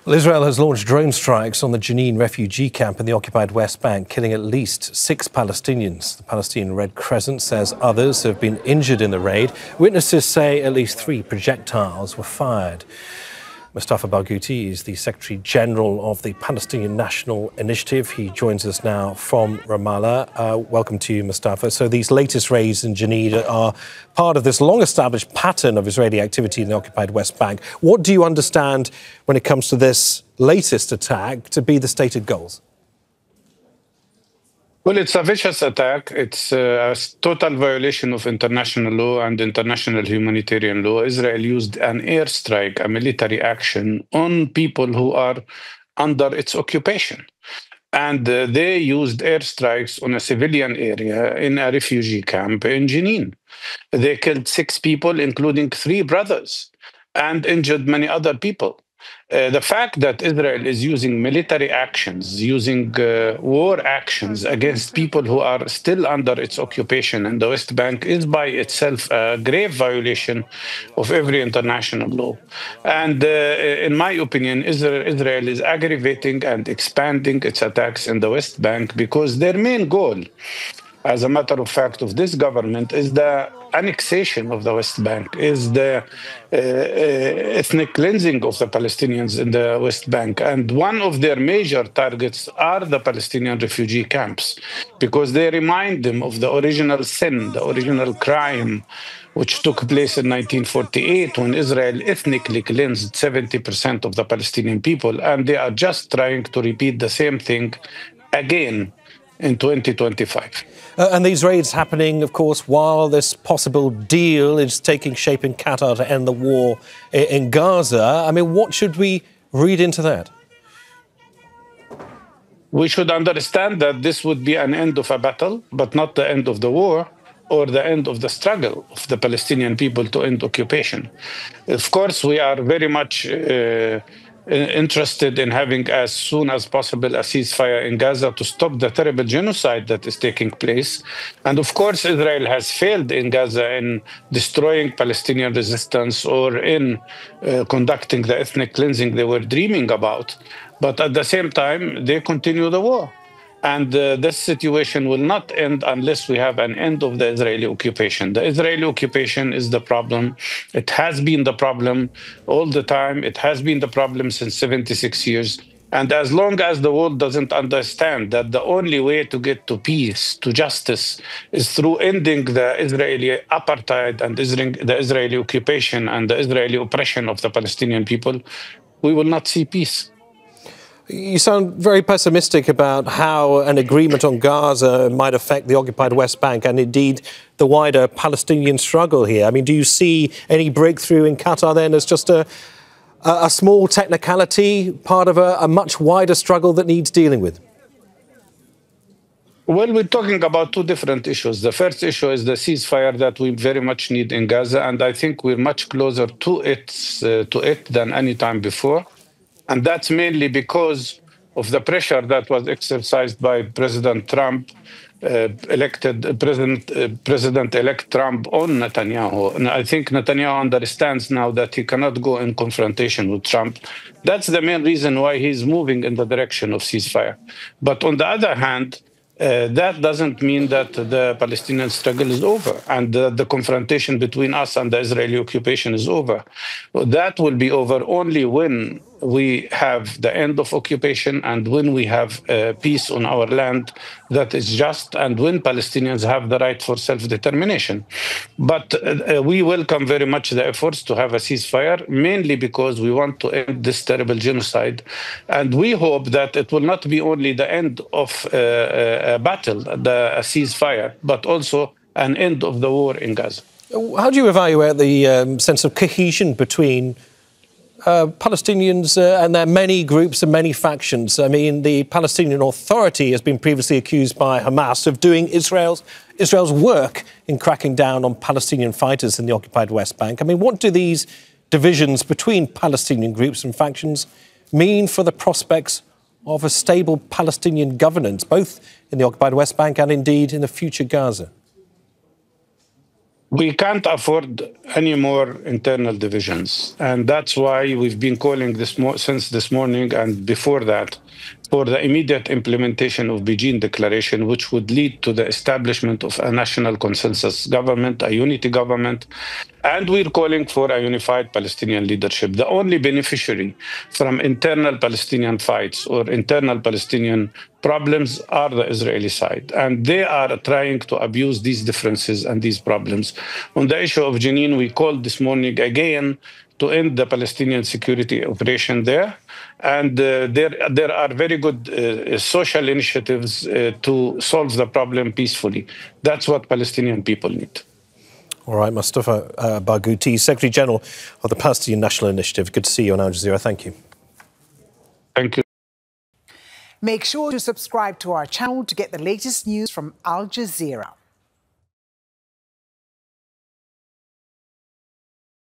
Well, Israel has launched drone strikes on the Jenin refugee camp in the occupied West Bank, killing at least 6 Palestinians. The Palestinian Red Crescent says others have been injured in the raid. Witnesses say at least 3 projectiles were fired. Mustafa Barghouti is the Secretary General of the Palestinian National Initiative. He joins us now from Ramallah. Welcome to you, Mustafa. So these latest raids in Jenin are part of this long-established pattern of Israeli activity in the occupied West Bank. What do you understand when it comes to this latest attack to be the stated goals? Well, it's a vicious attack. It's a total violation of international law and international humanitarian law. Israel used an airstrike, a military action, on people who are under its occupation. And they used airstrikes on a civilian area in a refugee camp in Jenin. They killed 6 people, including 3 brothers, and injured many other people. The fact that Israel is using military actions, using war actions against people who are still under its occupation in the West Bank is by itself a grave violation of every international law. And in my opinion, Israel is aggravating and expanding its attacks in the West Bank because their main goal, as a matter of fact, of this government is the annexation of the West Bank, is the ethnic cleansing of the Palestinians in the West Bank. And one of their major targets are the Palestinian refugee camps, because they remind them of the original sin, the original crime, which took place in 1948 when Israel ethnically cleansed 70% of the Palestinian people. And they are just trying to repeat the same thing again in 2025. And these raids happening, of course, while this possible deal is taking shape in Qatar to end the war in Gaza. I mean, what should we read into that? We should understand that this would be an end of a battle, but not the end of the war or the end of the struggle of the Palestinian people to end occupation. Of course, we are very much interested in having as soon as possible a ceasefire in Gaza to stop the terrible genocide that is taking place. And of course, Israel has failed in Gaza in destroying Palestinian resistance or in conducting the ethnic cleansing they were dreaming about. But at the same time, they continue the war. And this situation will not end unless we have an end of the Israeli occupation. The Israeli occupation is the problem. It has been the problem all the time. It has been the problem since 76 years. And as long as the world doesn't understand that the only way to get to peace, to justice, is through ending the Israeli apartheid and the Israeli occupation and the Israeli oppression of the Palestinian people, we will not see peace. You sound very pessimistic about how an agreement on Gaza might affect the occupied West Bank and indeed the wider Palestinian struggle here. I mean, do you see any breakthrough in Qatar then as just a small technicality, part of a much wider struggle that needs dealing with? Well, we're talking about 2 different issues. The first issue is the ceasefire that we very much need in Gaza, and I think we're much closer to it than any time before. And that's mainly because of the pressure that was exercised by President Trump, President-elect Trump on Netanyahu. And I think Netanyahu understands now that he cannot go in confrontation with Trump. That's the main reason why he's moving in the direction of ceasefire. But on the other hand, that doesn't mean that the Palestinian struggle is over and the confrontation between us and the Israeli occupation is over. That will be over only when we have the end of occupation and when we have peace on our land that is just and when Palestinians have the right for self-determination. But we welcome very much the efforts to have a ceasefire, mainly because we want to end this terrible genocide. And we hope that it will not be only the end of a battle, a ceasefire, but also an end of the war in Gaza. How do you evaluate the sense of cohesion between Palestinians and their many groups and many factions? I mean, the Palestinian Authority has been previously accused by Hamas of doing Israel's work in cracking down on Palestinian fighters in the occupied West Bank. I mean, what do these divisions between Palestinian groups and factions mean for the prospects of a stable Palestinian governance, both in the occupied West Bank and indeed in the future Gaza? We can't afford any more internal divisions. And that's why we've been calling since this morning and before that for the immediate implementation of Beijing Declaration, which would lead to the establishment of a national consensus government, a unity government. And we're calling for a unified Palestinian leadership. The only beneficiary from internal Palestinian fights or internal Palestinian problems are the Israeli side. And they are trying to abuse these differences and these problems. On the issue of Jenin, we called this morning again to end the Palestinian security operation there. And there are very good social initiatives to solve the problem peacefully. That's what Palestinian people need. All right, Mustafa Barghouti, Secretary General of the Palestinian National Initiative. Good to see you on Al Jazeera. Thank you. Thank you. Make sure to subscribe to our channel to get the latest news from Al Jazeera.